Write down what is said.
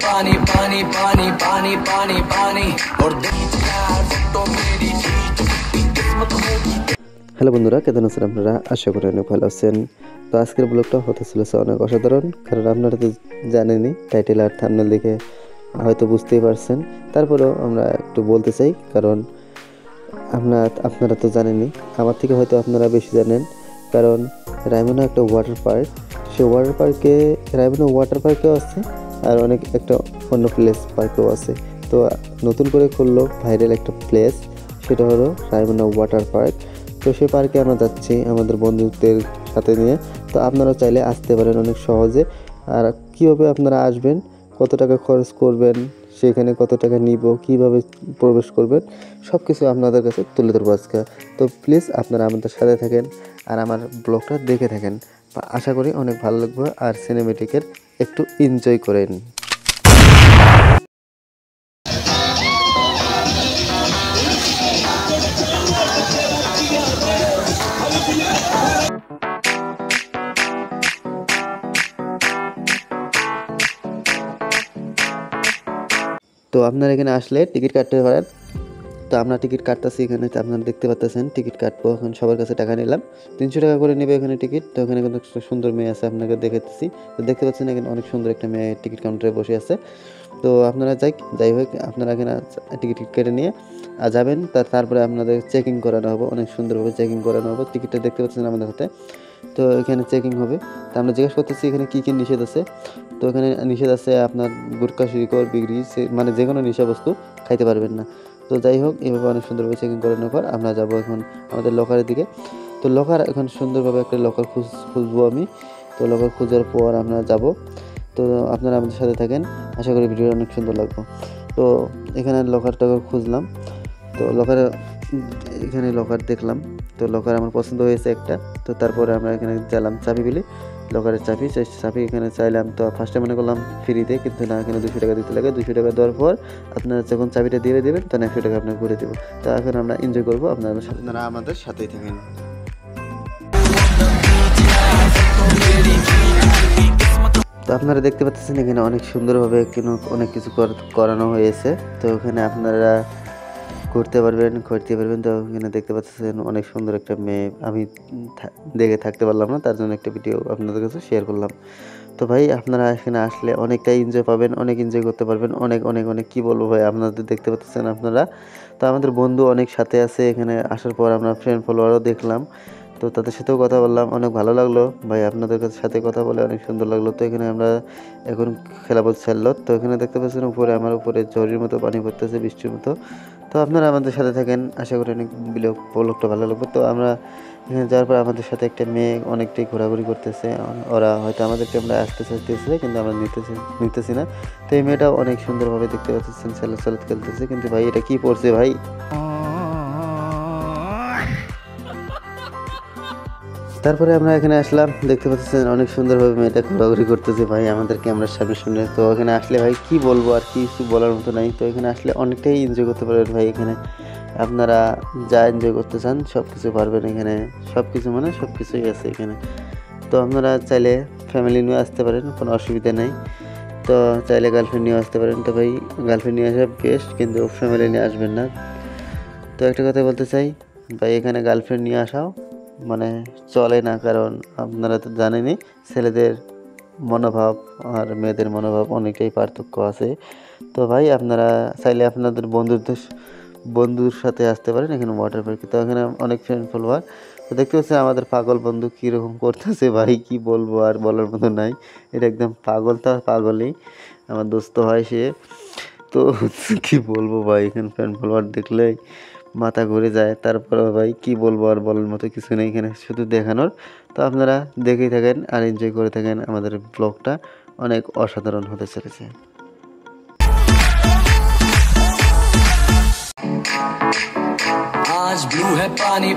पानी पानी पानी पानी पानी पानी और तो मेरी किस्मत होगी। হ্যালো বন্ধুরা, কেমন আছেন আপনারা? আশা করি অনেক ভালো আছেন। তো আজকের ব্লগটা হতে চলেছে অনেক অসাধারণ, কারণ আপনারা তো জানেনই, টাইটেল আর থাম্বনেল দেখে হয়তো বুঝতেই পারছেন। তারপরেও আমরা একটু বলতে চাই, কারণ আপনারা তো জানেনই, আমার থেকে হয়তো আপনারা বেশি জানেন। কারণ রায়মনা একটা ওয়াটার পার্ক, সেই ওয়াটার পার্কে রায়মনা ওয়াটার পার্কেও আছে আর অনেক একটা অন্য প্লেস পার্কেও আছে। তো নতুন করে খুললো ভাইরাল একটা প্লেস, সেটা হলো রায়মনা ওয়াটার পার্ক। তো সেই পার্কে আমরা যাচ্ছি আমাদের বন্ধুদের সাথে নিয়ে। তো আপনারা চাইলে আসতে পারেন অনেক সহজে। আর কীভাবে আপনারা আসবেন, কত টাকা খরচ করবেন, সেখানে কত টাকা নিব, কীভাবে প্রবেশ করবেন, সব কিছু আপনাদের কাছে তুলে ধরবো আজকে। তো প্লিজ আপনারা আমাদের সাথে থাকেন আর আমার ব্লগটা দেখে থাকেন। আশা করি অনেক ভালো লাগবে আর সিনেমেটিকের একটু এনজয় করেন। তো আপনারা এখানে আসলে টিকিট কাটতে পারেন। তো আমরা টিকিট কাটতেছি এখানে, আপনারা দেখতে পাচ্ছেন টিকিট কাটবো। এখন সবার কাছে টাকা নিলাম, 300 টাকা করে নেবে এখানে টিকিট। তো এখানে কিন্তু একটা সুন্দর মেয়ে আছে, আপনাকে দেখাচ্ছি। তো দেখতে পাচ্ছেন এখানে অনেক সুন্দর একটা মেয়ে টিকিট কাউন্টারে বসে আছে। তো আপনারা যাই হোক, আপনারা এখানে টিকিট কেটে নিয়ে যাবেন। তারপরে আপনাদের চেকিং করানো হবে, অনেক সুন্দরভাবে চেকিং করানো হবে। টিকিটটা দেখতে পাচ্ছেন আমাদের হাতে। তো এখানে চেকিং হবে। তো আমরা জিজ্ঞেস করতেছি এখানে কী কী নিষেধ আছে। তো এখানে নিষেধ আছে আপনার গুটখা, শিকড়, বিড়ি, মানে যে কোনো নেশা বস্তু খাইতে পারবেন না। তো যাই হোক, এইভাবে অনেক সুন্দরভাবে চেকিং করানোর পর আমরা যাবো এখন আমাদের লকারের দিকে। তো লকার এখন সুন্দরভাবে একটা লকার খুঁজবো আমি। তো লকার খোঁজার পর আমরা যাব। তো আপনারা আমাদের সাথে থাকেন, আশা করি ভিডিওটা অনেক সুন্দর লাগবে। তো এখানে লকার খুঁজলাম। তো এখানে লকার দেখলাম। তো লকার আমার পছন্দ হয়েছে একটা। তো তারপরে আমরা এখানে চাইলাম চাবি বিলি, লকারের চাবি এখানে চাইলাম। তো ফার্স্টে মনে করলাম ফ্রিতে, কিন্তু না, এখানে 200 টাকা দিতে লাগে। 200 টাকা দেওয়ার পর আপনারা যখন চাবিটা দিয়ে দেবেন তখন 100 টাকা আপনাকে ঘুরে দেবো। তো এখন আমরা এনজয় করবো, আপনারা আমাদের সাথেই থাকেন। তো আপনারা দেখতে পাচ্ছেন এখানে অনেক সুন্দরভাবে অনেক কিছু করানো হয়েছে। তো ওখানে আপনারা ঘুরতে পারবেন। তো এখানে দেখতে পাচ্ছেন অনেক সুন্দর একটা মেয়ে, আমি দেখে থাকতে পারলাম না, তার জন্য একটা ভিডিও আপনাদের কাছে শেয়ার করলাম। তো ভাই আপনারা এখানে আসলে অনেকটাই এনজয় পাবেন, অনেক এনজয় করতে পারবেন, অনেক অনেক অনেক কী বলবো ভাই, আপনাদের দেখতে পাচ্ছেন আপনারা। তো আমাদের বন্ধু অনেক সাথে আছে এখানে আসার পর, আমরা ফ্রেন্ড ফলোয়ারও দেখলাম। তো তাদের সাথেও কথা বললাম, অনেক ভালো লাগলো ভাই, আপনাদের সাথে কথা বলে অনেক সুন্দর লাগলো। তো এখানে আমরা এখন খেলাবো খেললো। তো এখানে দেখতে পাচ্ছেন আমার উপরে ঝড়ির মতো পানি পড়তেছে, বৃষ্টির মতো। তো আপনারা আমাদের সাথে থাকেন, আশা করি অনেক ব্লগটা ভালো লাগবে। তো আমরা এখানে যাওয়ার পর আমাদের সাথে একটা মেয়ে অনেকটাই ঘোরাঘুরি করতেছে। ওরা হয়তো আমাদেরকে আমরা আসতে চাইতেছে, কিন্তু আমরা নিতেছি না। তো এই মেয়েটা অনেক সুন্দরভাবে দেখতে পাচ্ছেন সালাদ খেলতেছে, কিন্তু ভাই এটা কি পড়ছে ভাই। তারপরে আমরা এখানে আসলাম, দেখতে পাচ্ছেন অনেক সুন্দরভাবে মেয়েটা ঘোরাঘুরি করতেছে ভাই আমাদের ক্যামেরার সামনে। তো এখানে আসলে ভাই কি বলবো, আর কিছু বলার মতো নাই। তো এখানে আসলে অনেকটাই এনজয় করতে পারবেন ভাই। এখানে আপনারা যা এনজয় করতে চান সব কিছু পারবেন। এখানে সব কিছু মানে সব কিছুই আছে এখানে। তো আপনারা চাইলে ফ্যামিলি নিয়ে আসতে পারেন, কোনো অসুবিধা নেই। তো চাইলে গার্লফ্রেন্ড নিয়ে আসতে পারেন। তো ভাই গার্লফ্রেন্ড নিয়ে আসা বেস্ট, কিন্তু ফ্যামিলি নিয়ে আসবেন না। তো একটা কথা বলতে চাই ভাই, এখানে গার্লফ্রেন্ড নিয়ে আসাও মানে চলে না, কারণ আপনারা তো জানেনই ছেলেদের মনোভাব আর মেয়েদের মনোভাব অনেকটাই পার্থক্য আছে। তো ভাই আপনারা চাইলে আপনাদের বন্ধুর সাথে আসতে পারেন এখানে ওয়াটার পার্কে। তো এখানে অনেক ফ্রেন্ড ফলোয়ার। তো দেখতে পাচ্ছি আমাদের পাগল বন্ধু কীরকম করতেছে ভাই, কি বলবো, আর বলার মতো নাই। এটা একদম পাগল, তো পাগলই আমার দোস্ত হয় সে। তো কি বলবো ভাই, এখানে ফ্রেন্ড ফলোয়ার দেখলেই মাথা ঘুরে যায়। তারপরে ভাই কি বলবো, আর বলার মতো কিছু নেই এখানে, শুধু দেখানোর। তো আপনারা দেখেই থাকেন আর এনজয় করে থাকেন, আমাদের ব্লগটা অনেক অসাধারণ হতে চলেছে। आज ब्लू है पानी।